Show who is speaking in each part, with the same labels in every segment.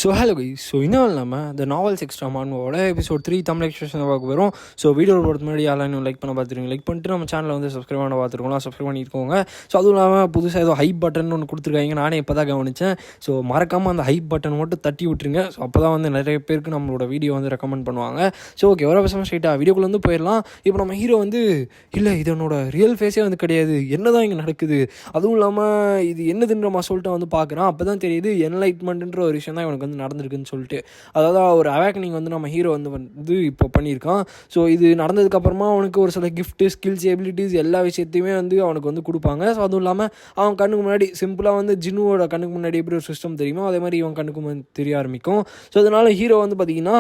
Speaker 1: Hello guys. இன்னும் இல்லாமல் இந்த நாவல்ஸ் எக்ஸ்ட்ரா மான்வோட எபிசோட் 3 தமிழ் எக்ஸ்பிரஷன் பார்க்க வரும். வீடியோ போகிறது முன்னாடி யாரும் லைக் பண்ண பார்த்துருங்க. லைக் பண்ணிட்டு நம்ம சேனலில் சப்ஸ்கிரைப் பண்ண பார்த்துருக்கோம், சப்ஸ்கிரைப் பண்ணியிருக்கோங்க. அதுவும் இல்லாமல் புதுசாக ஏதோ ஹைப் பட்டன் ஒன்று கொடுத்துருக்காங்க, நானே இப்போ தான் கவனித்தேன். மறக்காமல் அந்த ஹைப் பட்டன் மட்டும் தட்டி விட்டுருங்க. அப்போ தான் நிறைய பேருக்கு நம்மளோட வீடியோ ரெக்கமெண்ட் பண்ணுவாங்க. ஓகே, ஒரு பேசாமல் ஸ்ட்ரைட்டாக வீடியோக்குள்ளே போயிடலாம். இப்போ நம்ம ஹீரோ இல்லை இது என்னோட ரியல் ஃபேஸே கிடையாது, என்ன தான் இங்கே நடக்குது, அதுவும் இல்லாமல் இது என்னதுன்ற சொல்லிட்டு பார்க்குறான். அப்போ தான் தெரியுது என்லைட்மெண்ட்ன்ற ஒரு விஷயம் தான் இவனுக்கு நடந்திருக்குன்னு சொல்லிட்டு. அதாவது ஒரு அவேக்கனிங் நம்ம ஹீரோ இப்போ பண்ணியிருக்கான். இது நடந்ததுக்கப்புறமா அவனுக்கு ஒரு சில கிஃப்ட்டு, ஸ்கில்ஸ், எபிலிட்டிஸ் எல்லா விஷயத்தையுமே அவனுக்கு கொடுப்பாங்க. அதுவும் இல்லாமல் அவன் கண்ணுக்கு முன்னாடி சிம்பிளாக ஜினுவோட கண்ணுக்கு முன்னாடி எப்படி ஒரு சிஸ்டம் தெரியுமோ அதே மாதிரி இவன் கண்ணுக்கு தெரிய ஆரம்பிக்கும். அதனால் ஹீரோ பார்த்திங்கன்னா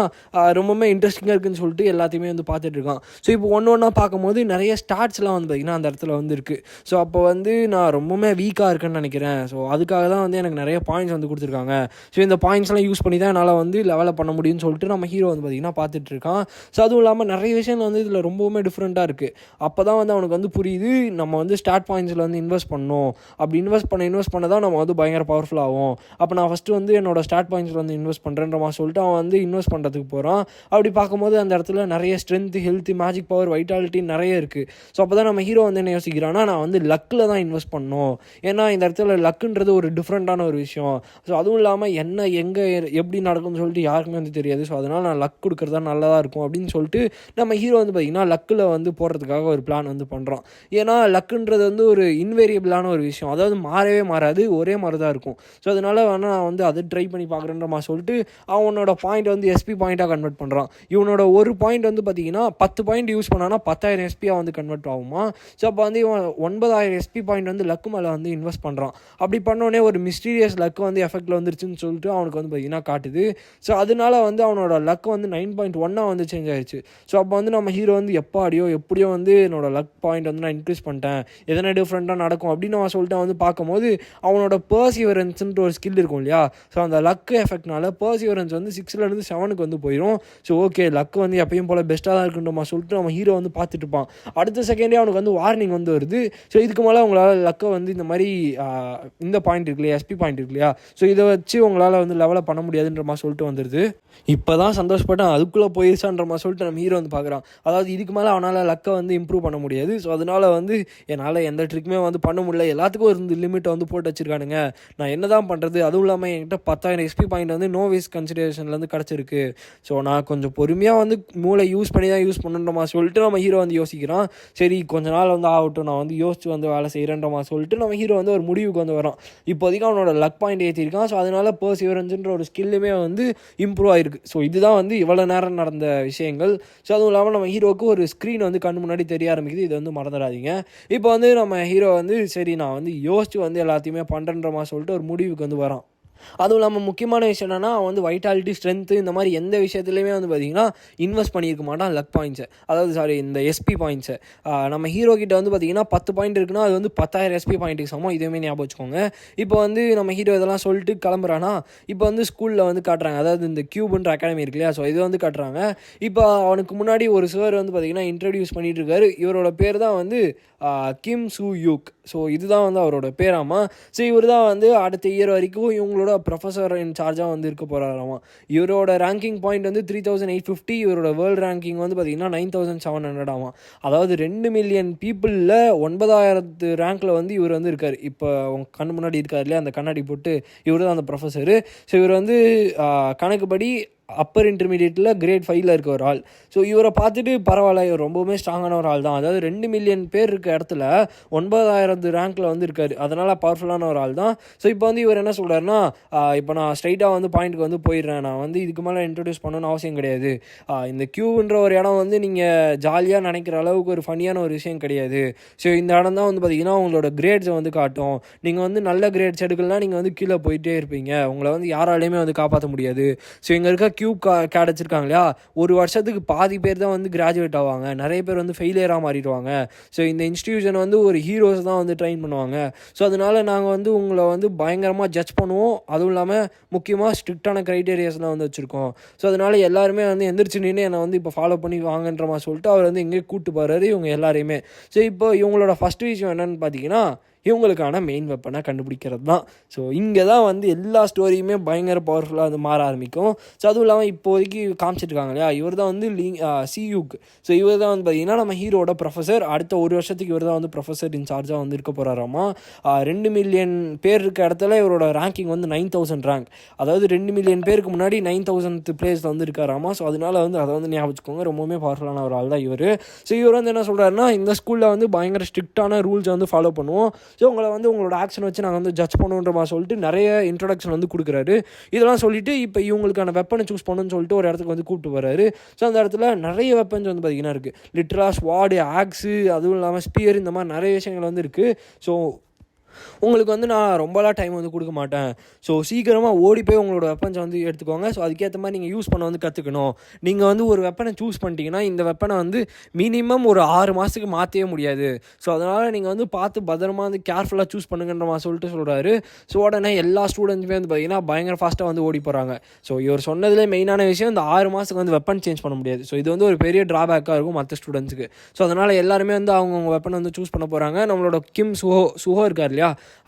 Speaker 1: ரொம்பவே இன்ட்ரெஸ்டிங்காக இருக்குன்னு சொல்லிட்டு எல்லாத்தையுமே பார்த்துட்டு இருக்கான். இப்போ ஒன்று பார்க்கும்போது நிறைய ஸ்டார்ட்ஸ்லாம் பார்த்திங்கன்னா அந்த இடத்துல இருக்குது. அப்போ நான் ரொம்பவுமே வீக்காக இருக்கேன்னு நினைக்கிறேன். அதுக்காக தான் எனக்கு நிறைய பாயிண்ட்ஸ் கொடுத்துருக்காங்க. இந்த பாயிண்ட்ஸ்லாம் யூஸ் பண்ணி தான் என்னால் லெவலப் பண்ண முடியும்னு சொல்லிட்டு நம்ம ஹீரோ பார்த்திங்கன்னா பார்த்துட்டு இருக்கான். அதுவும் இல்லாமல் நிறைய விஷயம் இதில் ரொம்பவுமே டிஃப்ரெண்ட்டாக இருக்குது. அப்போ தான் அவனுக்கு புரியுது, நம்ம ஸ்டார்ட் பாயிண்ட்ஸில் இன்வெஸ்ட் பண்ணணும். அப்படி இன்வெஸ்ட் பண்ண தான் நம்ம பயங்கர பவர்ஃபுல்லாகும். அப்போ நான் ஃபஸ்ட்டு என்னோட ஸ்டார்ட் பாயிண்ட்ஸில் இன்வெஸ்ட் பண்ணுறேன்ற மாதிரி சொல்லிட்டு அவன் இன்வெஸ்ட் பண்ணுறதுக்கு போகிறான். அப்படி பார்க்கும்போது அந்த இடத்துல நிறைய strength, health, magic power, vitality நிறைய இருக்குது. அப்போ தான் நம்ம ஹீரோ என்ன யோசிக்கிறான்னா, நான் லக்கில் தான் இன்வெஸ்ட் பண்ணணும். ஏன்னா இந்த இடத்துல லக்குன்றது ஒரு டிஃப்ரெண்ட்டான ஒரு விஷயம். அதுவும் இல்லாமல் என்ன எங்கே எப்படி நடக்கும்னு சொல்லிட்டு யாருக்குமே தெரியாது. அதனால் நான் லக் கொடுக்குறதா நல்லதாக இருக்கும் அப்படின்னு சொல்லிட்டு நம்ம ஹீரோ பார்த்திங்கன்னா லக்கில் போடுறதுக்காக ஒரு பிளான் பண்ணுறான். ஏன்னா லக்குன்றது ஒரு இன்வேரியபிளான ஒரு விஷயம், அதாவது மாறவே மாறாது, ஒரே மாதிரி தான் இருக்கும். அதனால் வேணால் நான் அதை ட்ரை பண்ணி பார்க்குறேன்ற மாதிரி சொல்லிட்டு அவனோட பாயிண்ட் எஸ்பி பாயிண்ட்டாக கன்வெர்ட் பண்ணுறான். இவனோட ஒரு பாயிண்ட் பார்த்திங்கன்னா 10 பாயிண்ட் யூஸ் பண்ணானா 10,000 எஸ்பியாக கன்வெர்ட் ஆகுமா. அப்போ இவன் 9,000 எஸ்பி பாயிண்ட் லக்கு மேலே இன்வெஸ்ட் பண்ணுறான். அப்படி பண்ணோடனே ஒரு மிஸ்டீரியஸ் லக்கு எஃபெக்டில் வந்துருச்சுன்னு சொல்லிட்டு அவனுக்கு பார்த்திங்கன்னா காட்டுது. அதனால அவனோட லக் 9.1 சேஞ்ச் ஆயிடுச்சு. அப்போ நம்ம ஹீரோ எப்படியோ என்னோட லக் பாயிண்ட் நான் இன்க்ரீஸ் பண்ணிட்டேன், எதனா டிஃப்ரெண்ட்டாக நடக்கும் அப்படின்னு அவன் சொல்லிட்டு பார்க்கும்போது அவனோட பர்சிவரன்ஸ்ன்ற ஒரு ஸ்கில் இருக்கும் இல்லையா. அந்த லக் எஃபெக்ட்னால பர்சிவரன்ஸ் 6லேருந்து 7க்கு போயிடும். ஓகே, லக் எப்பயும் போல் பெஸ்ட்டாக தான் இருக்குன்ற சொல்லிட்டு நம்ம ஹீரோ பார்த்துட்டு இருப்பான். அடுத்த செகண்டே அவனுக்கு வார்னிங் வருது. இதுக்கு மேலே உங்களால் லக்கை இந்த மாதிரி இந்த பாயிண்ட் இருக்கு இல்லையா, எஸ்பி பாயிண்ட் இருக்கு இல்லையா, இதை வச்சு உங்களால் லெவலப் பண்ண முடியாதுன்ற மாதிரி சொல்லிட்டு வந்துடுது. இப்போ தான் சந்தோஷப்பட்டேன், அதுக்குள்ளே போயிடுச்சான்ற மாதிரி சொல்லிட்டு நம்ம ஹீரோ பார்க்குறான். அதாவது இதுக்கு மேலே அவனால் லக்கை இம்ப்ரூவ் பண்ண முடியாது. அதனால் என்னால் எந்த ட்ரிக்குமே பண்ண முடியல, எல்லாத்துக்கும் ஒரு லிமிட்டை போட்டு வச்சுருக்கானுங்க, நான் என்ன தான் பண்ணுறது. அதுவும் இல்லாமல் என்கிட்ட 10,000 எஸ்பி பாயிண்ட் நோ வேஸ்ட் கன்சிடரேஷன்லேருந்து கிடச்சிருக்கு. நான் கொஞ்சம் பொறுமையாக மூளை யூஸ் பண்ணி தான் யூஸ் பண்ணுன்ற மாதிரி சொல்லிட்டு நம்ம ஹீரோ யோசிக்கிறான். சரி கொஞ்ச நாள் ஆகட்டும், நான் யோசிச்சு வேலை செய்கிறேன்ற மாதிரி சொல்லிட்டு நம்ம ஹீரோ ஒரு முடிவுக்கு வரான். இப்போதைக்கு அவனோட லக் பாயிண்ட் ஏற்றிருக்கான். அதனால் பர்சிவரன்ஸ்ன்ற ஒரு ஸ்கில்லுமே இம்ப்ரூவ் ஆகிருக்கு. இதுதான் இவ்வளோ நேரம் நடந்த விஷயங்கள். அதுவும் இல்லாமல் நம்ம ஹீரோவுக்கு ஒரு ஸ்க்ரீன் கண்ணு முன்னாடி தெரிய ஆரம்பிக்குது. இது மறந்துடாதீங்க. இப்போ நம்ம ஹீரோ சரி நான் யோசிச்சு எல்லாத்தையுமே பண்ணுறன்ற மாதிரி சொல்லிட்டு ஒரு முடிவுக்கு வரான். அதுவும் இல்லாமல் முக்கியமான விஷயம் என்னென்னா, அவன் வைட்டாலிட்டி, ஸ்ட்ரென்த்து, இந்த மாதிரி எந்த விஷயத்துலையுமே பார்த்திங்கன்னா இன்வெஸ்ட் பண்ணியிருக்க மாட்டான் லக் பாயிண்ட்ஸை, அதாவது இந்த எஸ்பி பாயிண்ட்ஸை. நம்ம ஹீரோ கிட்ட பார்த்திங்கன்னா 10 பாயிண்ட் இருக்குன்னா அது 10,000 எஸ்பி பாயிண்ட்டுக்கு சமம். இதுவுமே ஞாபகம் வச்சுக்கோங்க. இப்போ நம்ம ஹீரோ இதெல்லாம் சொல்லிட்டு கிளம்புறானா, இப்போ ஸ்கூலில் காட்டுறாங்க, அதாவது இந்த கியூப்ன்ற அகாடமி இருக்கு இல்லையா, இது காட்டுறாங்க. இப்போ அவனுக்கு முன்னாடி ஒரு சார் பார்த்திங்கன்னா இன்ட்ரடியூஸ் பண்ணிட்டு இருக்காரு. இவரோட பேர் தான் கிம் சூ யூக். இதுதான் அவரோட பேராமா. இவர் தான் அடுத்த இயர் வரைக்கும் இவங்களோட ப்ரொஃபஸர் இன்சார்ஜாக இருக்க போகிறாராமா. இவரோட ரேங்கிங் பாயிண்ட் 3,850. இவரோட வேர்ல்டு ரேங்கிங் பார்த்திங்கன்னா 9,700 ஆமாம். அதாவது 2 மில்லியன் பீப்புளில் 9,000 ரேங்கில் இவர் இருக்கார். இப்போ அவங்க கண்ணு முன்னாடி இருக்கார் இல்லையா, அந்த கண்ணாடி போட்டு, இவர் தான் அந்த ப்ரொஃபஸரு. இவர் கணக்குப்படி அப்பர் இன்டர்மீடியட்டில் கிரேட் 5ல் இருக்க ஒரு ஆள். இவரை பார்த்துட்டு பரவாயில்ல, இவர் ரொம்பவுமே ஸ்ட்ராங்கான ஒரு ஆள் தான். அதாவது 2 மில்லியன் பேர் இருக்க இடத்துல 9,000 ரேங்க்கில் இருக்கார். அதனால் பவர்ஃபுல்லான ஒரு ஆள் தான். இப்போ இவர் என்ன சொல்கிறாருன்னா, இப்போ நான் ஸ்ட்ரைட்டாக பாயிண்ட்டுக்கு போயிடுறேன், நான் இதுக்கு மேலே இன்ட்ரடியூஸ் பண்ணணும்னு அவசியம் கிடையாது. இந்த கியூன்ற ஒரு இடம் நீங்கள் ஜாலியாக நினைக்கிற அளவுக்கு ஒரு ஃபன்னியான ஒரு விஷயம் கிடையாது. இந்த இடம் தான் பார்த்திங்கன்னா உங்களோட கிரேட்ஸை காட்டும். நீங்கள் நல்ல கிரேட்ஸ் எடுக்கலாம், நீங்கள் கீழே போயிட்டே இருப்பீங்க, உங்களை யாராலையுமே காப்பாற்ற முடியாது. இங்கே இருக்க கியூப் கிடைச்சிருக்காங்க இல்லையா, ஒரு வருஷத்துக்கு பாதி பேர் தான் கிராஜுவேட் ஆவாங்க, நிறைய பேர் ஃபெயிலியராக மாறிடுவாங்க. இந்த இன்ஸ்டிடியூஷன் ஒரு ஹீரோஸ் தான் ட்ரெயின் பண்ணுவாங்க. அதனால நாங்கள் உங்களை பயங்கரமாக ஜட்ஜ் பண்ணுவோம். அதுவும் இல்லாமல் முக்கியமாக ஸ்ட்ரிக்டான க்ரைட்டீரியாஸ்லாம் வச்சுருக்கோம். அதனால எல்லாருமே எந்திரிச்சு நின்று என்னை இப்போ ஃபாலோ பண்ணி வாங்கன்ற மாதிரி சொல்லிட்டு அவர் எங்கேயே கூப்பிட்டு போகிறாரு இவங்க எல்லாரையுமே. இப்போ இவங்களோட ஃபஸ்ட் விஷயம் என்னென்னு பார்த்தீங்கன்னா, இவங்களுக்கான மெயின் வெப்பனை கண்டுபிடிக்கிறது தான். ஸோ இங்கே தான் வந்து எல்லா ஸ்டோரியுமே பயங்கர பவர்ஃபுல்லாக வந்து மாற ஆரம்பிக்கும். ஸோ அதுவும் இல்லாமல் இப்போதைக்கு காமிச்சிட்ருக்காங்க இல்லையா, இவர் தான் வந்து சியூக். ஸோ இவர் தான் வந்து பார்த்திங்கன்னா நம்ம ஹீரோட ப்ரொஃபஸர். அடுத்த ஒரு வருஷத்துக்கு இவர் தான் வந்து ப்ரொஃபஸர் இன்சார்ஜாக வந்து இருக்க போகிறாராமா. 2 மில்லியன் பேர் இருக்க இடத்துல இவரோட ரேங்கிங் வந்து 9000 ரேங்க். அதாவது 2 மில்லியன் பேருக்கு முன்னாடி 9000th பிளேஸில் வந்து இருக்காராமா. ஸோ அதனால வந்து அதை வந்து ஞாபகம் வச்சுக்கோங்க, ரொம்பவுமே பவர்ஃபுல்லான ஒரு ஆள் தான் இவர். ஸோ இவர் வந்து என்ன சொல்கிறாருன்னா, இந்த ஸ்கூலில் வந்து பயங்கர ஸ்ட்ரிக்டான ரூல்ஸை வந்து ஃபாலோ பண்ணுவோம். ஸோ உங்களை வந்து உங்களோட ஆக்ஷன் வச்சு நாங்கள் வந்து ஜட்ஜ் பண்ணுன்ற மாதிரி சொல்லிட்டு நிறைய இன்ட்ரடக்ஷன் வந்து கொடுக்குறாரு. இதெல்லாம் சொல்லிட்டு இப்போ இவங்களுக்கான வெப்பனை சூஸ் பண்ணணும்னு சொல்லிட்டு ஒரு இடத்துக்கு வந்து கூப்பிட்டு வர்றாரு. ஸோ அந்த இடத்துல நிறைய வெப்பன்ஸ் வந்து பார்த்திங்கன்னா இருக்குது. லிட்டரலாக ஸ்வாடு, ஆக்ஸு, அதுவும் இல்லாமல் ஸ்பியர், இந்த மாதிரி நிறைய விஷயங்கள் வந்து இருக்குது. ஸோ உங்களுக்கு வந்து நான் ரொம்பலாம் டைம் வந்து கொடுக்க மாட்டேன். ஸோ சீக்கிரமாக ஓடி போய் உங்களோட வெப்பன்ஸை வந்து எடுத்துக்கோங்க. ஸோ அதுக்கேற்ற மாதிரி நீங்கள் யூஸ் பண்ண வந்து கற்றுக்கணும். நீங்கள் வந்து ஒரு வெப்பனை சூஸ் பண்ணிட்டீங்கன்னா இந்த வெப்பனை வந்து மினிமம் ஒரு 6 மாதத்துக்கு மாற்றவே முடியாது. ஸோ அதனால் நீங்கள் வந்து பார்த்து பத்திரமா வந்து கேர்ஃபுல்லாக சூஸ் பண்ணுங்கன்ற மாதிரி சொல்லிட்டு சொல்கிறாரு. ஸோ உடனே எல்லா ஸ்டூடெண்ட்ஸுமே வந்து பார்த்திங்கன்னா பயங்கர ஃபாஸ்ட்டாக வந்து ஓடி போகிறாங்க. ஸோ இவர் சொன்னதுலேயே மெயினான விஷயம், இந்த 6 மாதத்துக்கு வந்து வெப்பன் சேஞ்ச் பண்ண முடியாது. ஸோ இது வந்து ஒரு பெரிய ட்ராபேக்காக இருக்கும் மற்ற ஸ்டூடெண்ட்ஸுக்கு. ஸோ அதனால் எல்லாருமே வந்து அவங்கவுங்க வெப்பனை வந்து சூஸ் பண்ண போகிறாங்க. நம்மளோட கிம் சுஹோ இருக்கார் இல்லையா,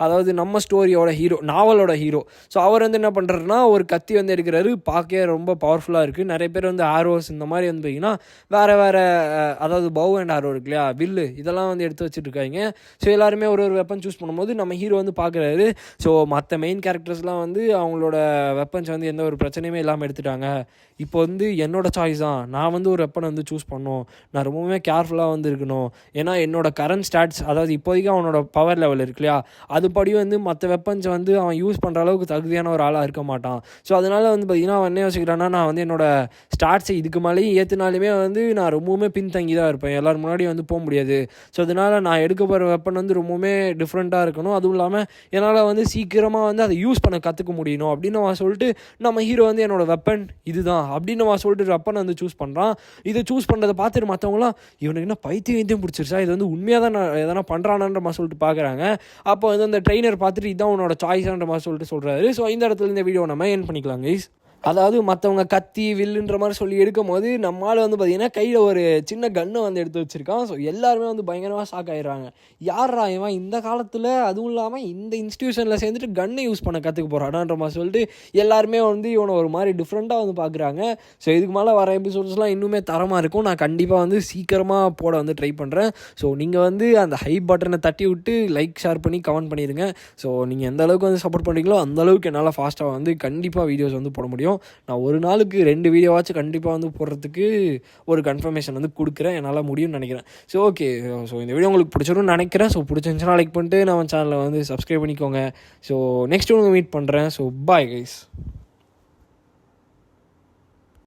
Speaker 1: அதாவது நம்ம ஸ்டோரியோட ஹீரோ, நாவலோட ஹீரோ. ஸோ அவர் வந்து என்ன பண்ணுறாருன்னா ஒரு கத்தி வந்து எடுக்கிறாரு. பார்க்க ரொம்ப பவர்ஃபுல்லாக இருக்குது. நிறைய பேர் வந்து ஆரோஸ் இந்த மாதிரி வந்து பார்த்திங்கன்னா வேறு அதாவது பவ் அண்ட் ஆரோ இருக்கு இல்லையா, வில்லு, இதெல்லாம் வந்து எடுத்து வச்சுட்டு இருக்காங்க. ஸோ எல்லாருமே ஒரு வெப்பன் சூஸ் பண்ணும்போது நம்ம ஹீரோ வந்து பார்க்குறாரு. ஸோ மற்ற மெயின் கேரக்டர்ஸ்லாம் வந்து அவங்களோட வெப்பன்ஸ் வந்து எந்த ஒரு பிரச்சனையுமே இல்லாமல் எடுத்துட்டாங்க. இப்போ வந்து என்னோடய சாய்ஸ் தான், நான் வந்து ஒரு வெப்பனை வந்து சூஸ் பண்ணணும், நான் ரொம்பவுமே கேர்ஃபுல்லாக வந்து இருக்கணும். ஏன்னா என்னோட கரண்ட் ஸ்டாட்ஸ், அதாவது இப்போதைக்கு அவனோட பவர் லெவல் இருக்கு இல்லையா, அதுபடி வந்து மற்ற வெப்பன்ஸை வந்து அவன் யூஸ் பண்ணுற அளவுக்கு தகுதியான ஒரு ஆளாக இருக்க மாட்டான். ஸோ அதனால் வந்து பார்த்திங்கன்னா அவன் என்ன யோசிக்கிறான்னா, நான் வந்து என்னோடய ஸ்டாட்ஸை இதுக்கு மேலேயும் ஏற்றுனாலுமே வந்து நான் ரொம்பவுமே பின்தங்கி தான் இருப்பேன், எல்லோரும் முன்னாடி வந்து போக முடியாது. ஸோ அதனால் நான் எடுக்க போகிற வெப்பன் வந்து ரொம்பவுமே டிஃப்ரெண்ட்டாக இருக்கணும். அதுவும் இல்லாமல் என்னால் வந்து சீக்கிரமாக வந்து அதை யூஸ் பண்ண கற்றுக்க முடியணும் அப்படின்னு அவன் சொல்லிட்டு நம்ம ஹீரோ வந்து என்னோடய வெப்பன் இதுதான் அப்படின்னு அவன் சொல்லிட்டு வெப்பனை வந்து சூஸ் பண்ணுறான். இதை சூஸ் பண்ணுறதை பார்த்துட்டு மற்றவங்களாம் இவனுக்கு என்ன பைத்தியம் பிடிச்சிருச்சா, இது வந்து உண்மையாக தான் நான் எதனா பண்ணுறானான்ற மாதிரி சொல்லிட்டு பார்க்குறாங்க. அப்போ வந்து அந்த ட்ரெயினர் பார்த்துட்டு இதான் உன்னோட சாய்ஸான்ற மாதிரி சொல்லிட்டு சொல்கிறாரு. ஸோ இந்த இடத்துல இந்த வீடியோ நம்ம எண்ட் பண்ணிக்கலாம் கைஸ். அதாவது மற்றவங்க கத்தி வில்லுன்ற மாதிரி சொல்லி எடுக்கும் போது நம்மளால் வந்து பார்த்திங்கன்னா கையில் ஒரு சின்ன கன்னை வந்து எடுத்து வச்சுருக்கான். ஸோ எல்லாருமே வந்து பயங்கரமாக ஷாக் ஆகிடுறாங்க. யாரா இவன் இந்த காலத்தில், அதுவும் இல்லாமல் இந்த இன்ஸ்டியூஷனில் சேர்ந்துட்டு கன்னை யூஸ் பண்ண கற்றுக்க போகிறாடான்ற மாதிரி சொல்லிட்டு எல்லாருமே வந்து இவனை ஒரு மாதிரி டிஃப்ரெண்ட்டாக வந்து பார்க்குறாங்க. ஸோ இதுக்கு மேலே வர எபிசோட்ஸ்லாம் இன்னுமே தரமாக இருக்கும். நான் கண்டிப்பாக வந்து சீக்கிரமாக போட வந்து ட்ரை பண்ணுறேன். ஸோ நீங்கள் வந்து அந்த ஹைப் பட்டனை தட்டி விட்டு லைக், ஷேர் பண்ணி கமெண்ட் பண்ணிடுங்க. ஸோ நீங்கள் எந்த அளவுக்கு வந்து சப்போர்ட் பண்ணுறீங்களோ அந்தளவுக்கு என்னால் ஃபாஸ்ட்டாக வந்து கண்டிப்பாக வீடியோஸ் வந்து போட முடியும். நான் ஒரு நாளுக்கு 2 வீடியோவாச்சும் கண்டிப்பாக வந்து போடுறதுக்கு ஒரு கன்ஃபர்மேஷன் வந்து கொடுக்குறேன், என்னால் முடியும்னு நினைக்கிறேன். ஸோ ஓகே, ஸோ இந்த வீடியோ உங்களுக்கு பிடிச்சிரும்னு நினைக்கிறேன். ஸோ பிடிச்சிருந்துச்சுன்னா லைக் பண்ணிட்டு நம்ம சேனலை வந்து சப்ஸ்கிரைப் பண்ணிக்கோங்க. ஸோ நெக்ஸ்ட் உங்களுக்கு மீட் பண்ணுறேன். So bye guys.